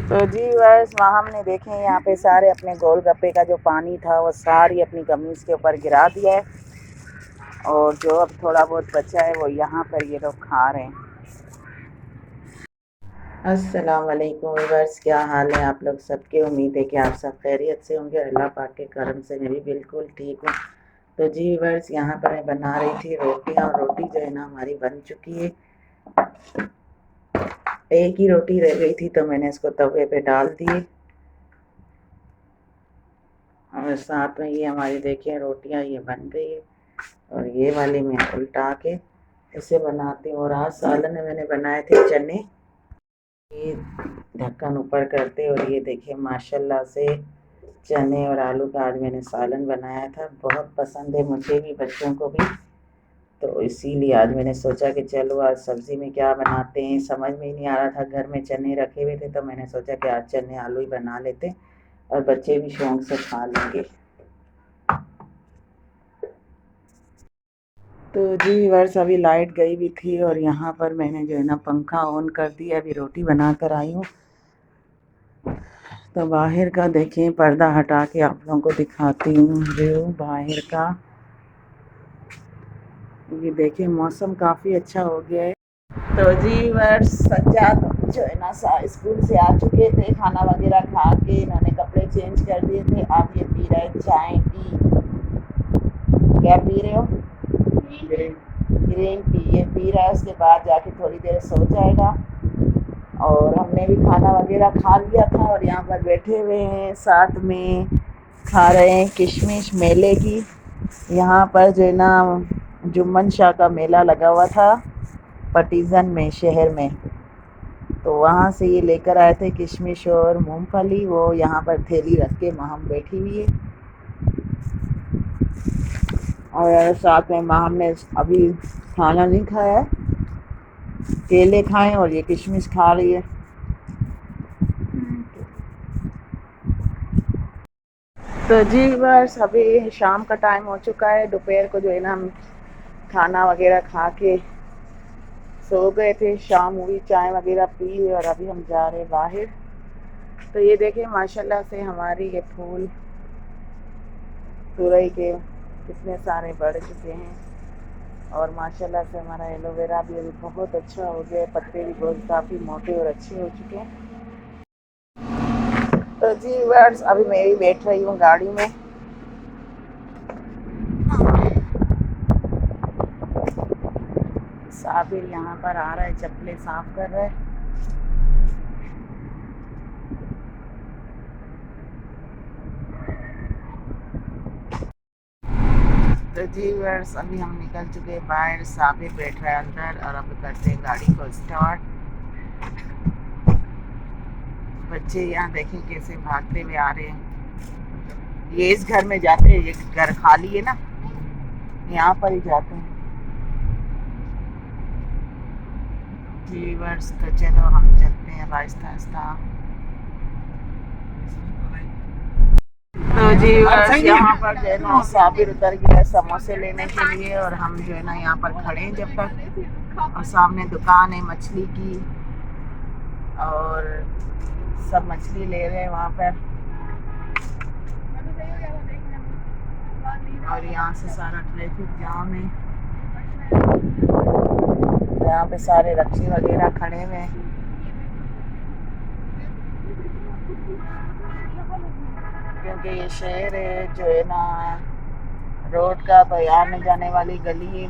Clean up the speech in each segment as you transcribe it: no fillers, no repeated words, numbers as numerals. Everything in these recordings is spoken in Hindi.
तो जी बस वहाँ हमने देखे यहाँ पे सारे अपने गोलगप्पे का जो पानी था वो सारी अपनी कमीज़ के ऊपर गिरा दिया है और जो अब थोड़ा बहुत बचा है वो यहाँ पर ये लोग खा रहे हैं। अस्सलाम वालेकुम व्यूअर्स, क्या हाल है आप लोग सबके। उम्मीद है कि आप सब खैरियत से होंगे। अल्लाह पाक के करम से मैं भी बिल्कुल ठीक हूँ। तो जी व्यूअर्स, यहाँ पर मैं बना रही थी रोटियाँ और रोटी जो है ना हमारी बन चुकी है। एक ही रोटी रह गई थी तो मैंने इसको तवे पे डाल दिए और साथ में ये हमारी देखिए रोटियाँ ये बन गई है और ये वाली मैं उल्टा के इसे बनाती हूँ। और आज सालन में मैंने बनाए थे चने। ये ढक्कन ऊपर करते और ये देखिए माशाल्लाह से चने और आलू का आज मैंने सालन बनाया था। बहुत पसंद है मुझे भी, बच्चों को भी। तो इसीलिए आज मैंने सोचा कि चलो आज सब्ज़ी में क्या बनाते हैं, समझ में ही नहीं आ रहा था। घर में चने रखे हुए थे तो मैंने सोचा कि आज चने आलू ही बना लेते और बच्चे भी शौक से खा लेंगे। तो जी वर्ष अभी लाइट गई भी थी और यहाँ पर मैंने जो है ना पंखा ऑन कर दिया। अभी रोटी बना कर आई हूँ तो बाहर का देखें, पर्दा हटा के आप लोगों को दिखाती हूँ व्यू बाहर का। ये देखिए मौसम काफ़ी अच्छा हो गया है। तो जी वर्ष सज्जाद जो है ना स्कूल से आ चुके थे, खाना वगैरह खा के इन्होंने कपड़े चेंज कर दिए थे। अब ये पी रहे चाय टी। क्या पी रहे हो? ग्रीन टी ये पी रहा है। उसके बाद जाके थोड़ी देर सो जाएगा। और हमने भी खाना वगैरह खा लिया था और यहाँ पर बैठे हुए हैं, साथ में खा रहे हैं किशमिश मेले की। यहाँ पर जो है ना जुम्मन शाह का मेला लगा हुआ था पटीजन में, शहर में। तो वहाँ से ये लेकर आए थे किशमिश और मूंगफली। वो यहाँ पर थैली रख के माहम बैठी हुई है और साथ में माहम ने अभी खाना नहीं खाया है, केले खाए और ये किशमिश खा रही है। तो जी बस अभी शाम का टाइम हो चुका है। दोपहर को जो है ना हम खाना वगैरह खा के सो गए थे। शाम हुई, चाय वगैरह पी और अभी हम जा रहे हैं बाहर। तो ये देखें माशाल्लाह से हमारी ये फूल तुरई के कितने सारे बढ़ चुके हैं और माशाल्लाह से हमारा एलोवेरा भी अभी बहुत अच्छा हो गया है। पत्ते भी बहुत काफ़ी मोटे और अच्छे हो चुके हैं। तो जी बस अभी मैं भी बैठ रही हूँ गाड़ी में। साबिर यहाँ पर आ रहा है, चप्पलें साफ कर रहा है। तो जी वर्स अभी हम निकल चुके हैं बाहर। साबिर बैठ रहा है अंदर और अब करते हैं गाड़ी को स्टार्ट। बच्चे यहाँ देखें कैसे भागते हुए आ रहे हैं। ये इस घर में जाते हैं, ये घर खाली है ना, यहाँ पर ही जाते हैं। जी वर्स तो चलो हम चलते हैं आहिस्ता आहिस्ता। तो जी बस यहाँ पर जो है ना साबिर उतर गया समोसे लेने के लिए और हम जो है ना यहाँ पर खड़े हैं जब तक। और सामने दुकान है मछली की और सब मछली ले रहे हैं वहाँ पर। और यहाँ से सारा ट्रैफिक जाम है। यहाँ पे सारे रक्शे वगैरह खड़े हुए हैं क्योंकि ये शहर है जो है ना रोड का तो आने जाने वाली गली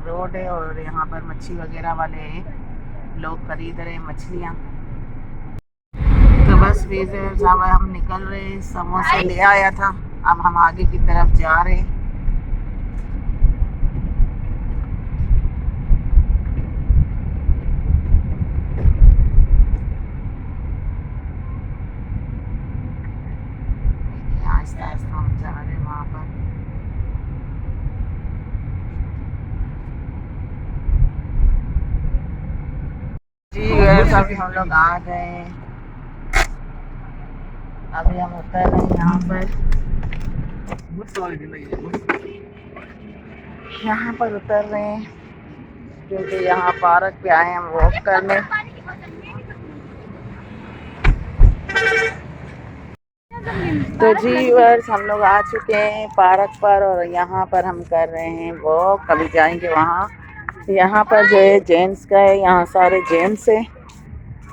रोड है और यहाँ पर मच्छी वगैरह वाले लोग खरीद रहे हैं मछलियाँ। तो बस वीज़ा हम निकल रहे हैं। समोसे ले आया था, अब हम आगे की तरफ जा रहे हैं। आहिस्ता आहिस्ता हम जा रहे हैं वहाँ पर। जी वैसे अभी हम लोग आ गए हैं। अभी हम उतर रहे हैं यहाँ पर। यहाँ पर उतर रहे हैं क्योंकि यहाँ पार्क पे आए हैं हम वॉक करने। तो जी वर्स हम लोग आ चुके हैं पार्क पर और यहाँ पर हम कर रहे हैं वॉक। कभी जाएंगे वहाँ। यहाँ पर जो है जेंट्स का है, यहाँ सारे जेंट्स हैं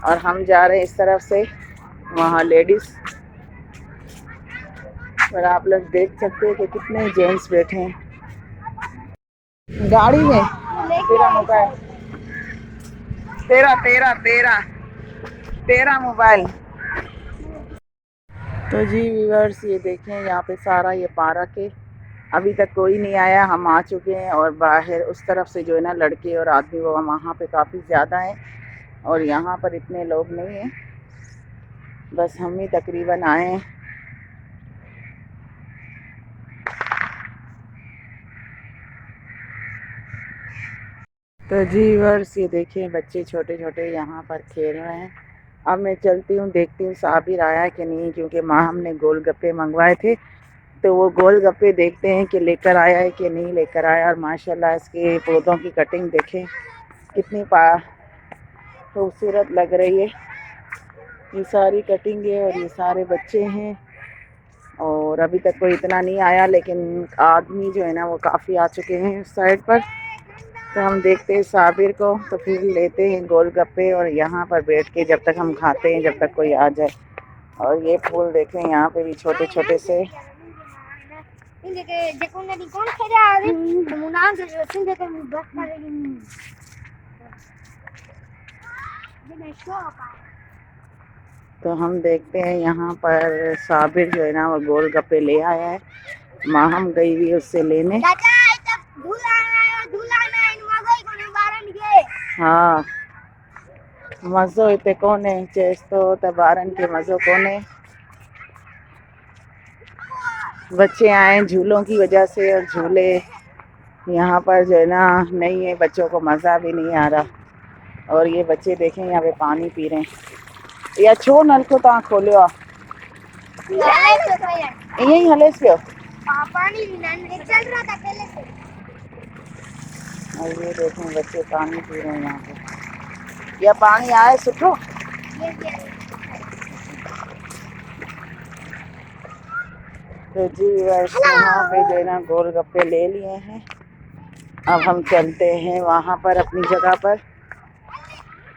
और हम जा रहे हैं इस तरफ से, वहाँ लेडीज़। और आप लोग देख सकते हैं कि कितने जेंट्स बैठे हैं गाड़ी में। तेरा मोबाइल, तेरा मोबाइल। तो जी व्यूअर्स ये देखें, यहाँ पे सारा ये पार्क है। अभी तक कोई नहीं आया, हम आ चुके हैं। और बाहर उस तरफ से जो है ना लड़के और आदमी वो वहाँ पे काफ़ी ज़्यादा हैं और यहाँ पर इतने लोग नहीं हैं, बस हम ही तकरीबन आए हैं। तो जी व्यूअर्स ये देखिए बच्चे छोटे छोटे यहाँ पर खेल रहे हैं। अब मैं चलती हूँ, देखती हूँ साबिर आया कि नहीं, क्योंकि माँ हमने गोलगप्पे मंगवाए थे, तो वो गोलगप्पे देखते हैं कि लेकर आया है कि नहीं लेकर आया। और माशाल्लाह इसके पौधों की कटिंग देखें कितनी खूबसूरत लग रही है। ये सारी कटिंग है और ये सारे बच्चे हैं और अभी तक कोई इतना नहीं आया, लेकिन आदमी जो है ना वो काफ़ी आ चुके हैं उस साइड पर। तो हम देखते हैं साबिर को, तो फिर लेते हैं गोलगप्पे और यहाँ पर बैठ के जब तक हम खाते हैं, जब तक कोई आ जाए। और ये फूल देखें यहाँ पे भी छोटे छोटे से। तो हम देखते हैं यहाँ पर साबिर जो है ना वो गोलगप्पे ले आया है। माँ हम गई हुई उससे लेने। हाँ मज़ो हिते कोने, चएसि थो त ॿारनि खे मज़ो कोने। बच्चे आए झूलों की वजह से और झूले यहाँ पर जो है ना नहीं है, बच्चों को मज़ा भी नहीं आ रहा। और ये बच्चे देखें यहाँ पे पानी पी रहे हैं। या छो नलको तव्हां खोलियो आहे, ईअं ई हलेसि पियो। और ये देखें बच्चे पानी पी रहे हैं यहाँ पे। या पानी आए सुठो। तो जी यहाँ पे जो है ना गोलगप्पे ले लिए हैं। अब हम चलते हैं वहाँ पर अपनी जगह पर।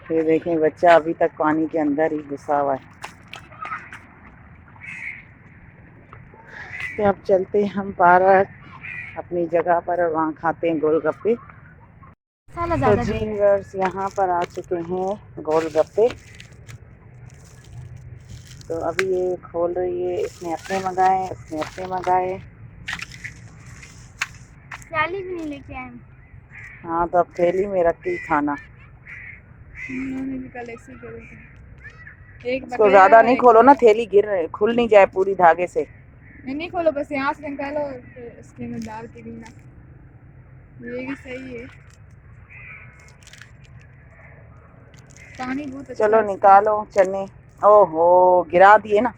फिर देखें बच्चा अभी तक पानी के अंदर ही घुसा हुआ है। तो अब चलते हैं हम पार्क अपनी जगह पर और वहाँ खाते हैं गोलगप्पे। तो जी यहाँ पर आ चुके हैं गोलगप्पे। तो अभी ये खोल रही है, इसने अपने मंगाए, इसने अपने मंगाए। थैली भी नहीं लेके आए। हाँ तो अब थैली में रख के खाना। कल ऐसे एक इसको ज़्यादा नहीं खोलो ना, थैली खुल नहीं जाए पूरी धागे से। नहीं खोलो, बस यहाँ से निकालो इसके में डाल के गिरना, ये भी सही है। पानी बहुत अच्छा। चलो निकालो चने। ओहो गिरा दिए ना।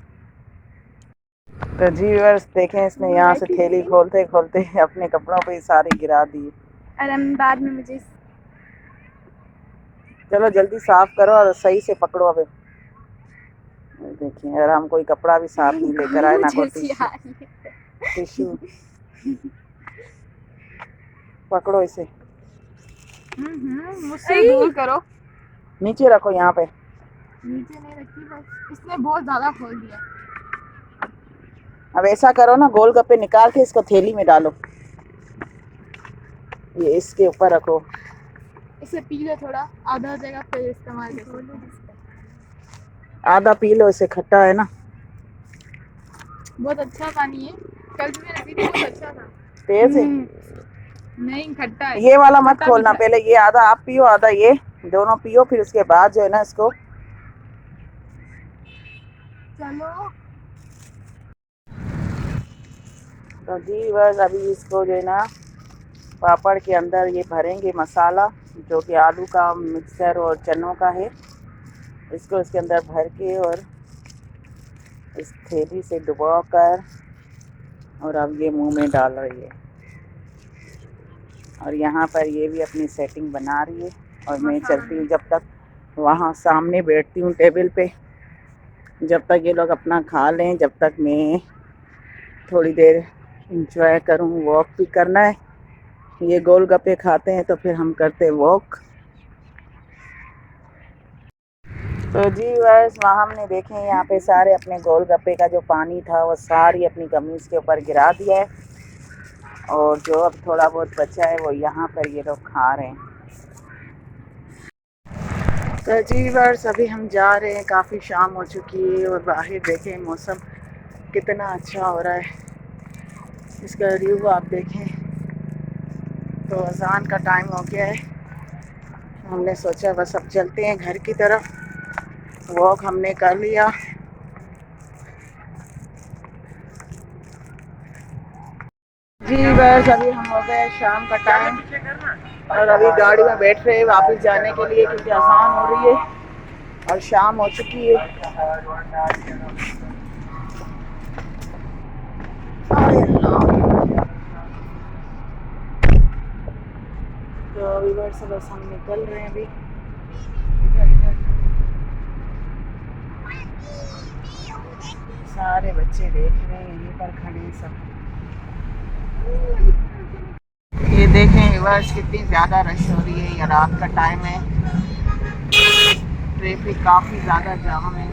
तो जी व्यूअर्स देखें इसने यहाँ से थैली खोलते खोलते अपने कपड़ों पे सारे गिरा दिए। अरे बाद में मुझे। चलो जल्दी साफ करो और सही से पकड़ो। अबे देखिए यार, हम कोई कपड़ा भी साफ नहीं लेकर आए, ना कोई टिश्यू। पकड़ो इसे, मुझसे दूर करो। नीचे रखो, यहाँ पे नीचे नहीं रखी, बस इसने बहुत ज्यादा खोल दिया। अब ऐसा करो ना, गोलगप्पे निकाल के इसको थैली में डालो, ये इसके ऊपर रखो। इसे पी लो थोड़ा, आधा जगह पे इस्तेमाल करो। आधा पी लो, इसे खट्टा है ना। बहुत अच्छा पानी है, कल भी मैंने पी थी, बहुत अच्छा था। तेज है? नहीं खट्टा है। ये वाला मत खोलना, पहले ये आधा आप पियो, आधा ये, दोनों पियो, फिर उसके बाद जो है ना इसको। चलो तो जी बस अभी इसको जो है ना पापड़ के अंदर ये भरेंगे मसाला, जो कि आलू का मिक्सर और चनों का है। इसको इसके अंदर भर के और इस थैली से डुबो कर और अब ये मुंह में डाल रही है। और यहाँ पर ये भी अपनी सेटिंग बना रही है और मैं चलती हूँ जब तक, वहाँ सामने बैठती हूँ टेबल पे। जब तक ये लोग अपना खा लें, जब तक मैं थोड़ी देर इंजॉय करूं। वॉक भी करना है, ये गोलगप्पे खाते हैं तो फिर हम करते वॉक। तो जी बस वहाँ हमने देखे यहाँ पे सारे अपने गोलगप्पे का जो पानी था वो सारी अपनी कमीज़ के ऊपर गिरा दिया है, और जो अब थोड़ा बहुत बचा है वो यहाँ पर ये लोग खा रहे हैं। तो जी बस अभी हम जा रहे हैं, काफ़ी शाम हो चुकी है और बाहर देखें मौसम कितना अच्छा हो रहा है, इसका व्यू आप देखें। तो अज़ान का टाइम हो गया है, हमने सोचा बस अब चलते हैं घर की तरफ। वॉक हमने कर लिया। जी बस अभी हम हो गए शाम का टाइम, और अभी गाड़ी में बैठ रहे हैं वापस जाने के लिए, क्योंकि आसान हो रही है और शाम हो चुकी है। तो अभी से बस हम निकल रहे हैं। अभी सारे बच्चे देख रहे हैं, यहीं पर खड़े हैं सब। ये देखें वर्ष कितनी ज़्यादा रश हो रही है, ये रात का टाइम है, ट्रैफिक काफ़ी ज़्यादा जाम है।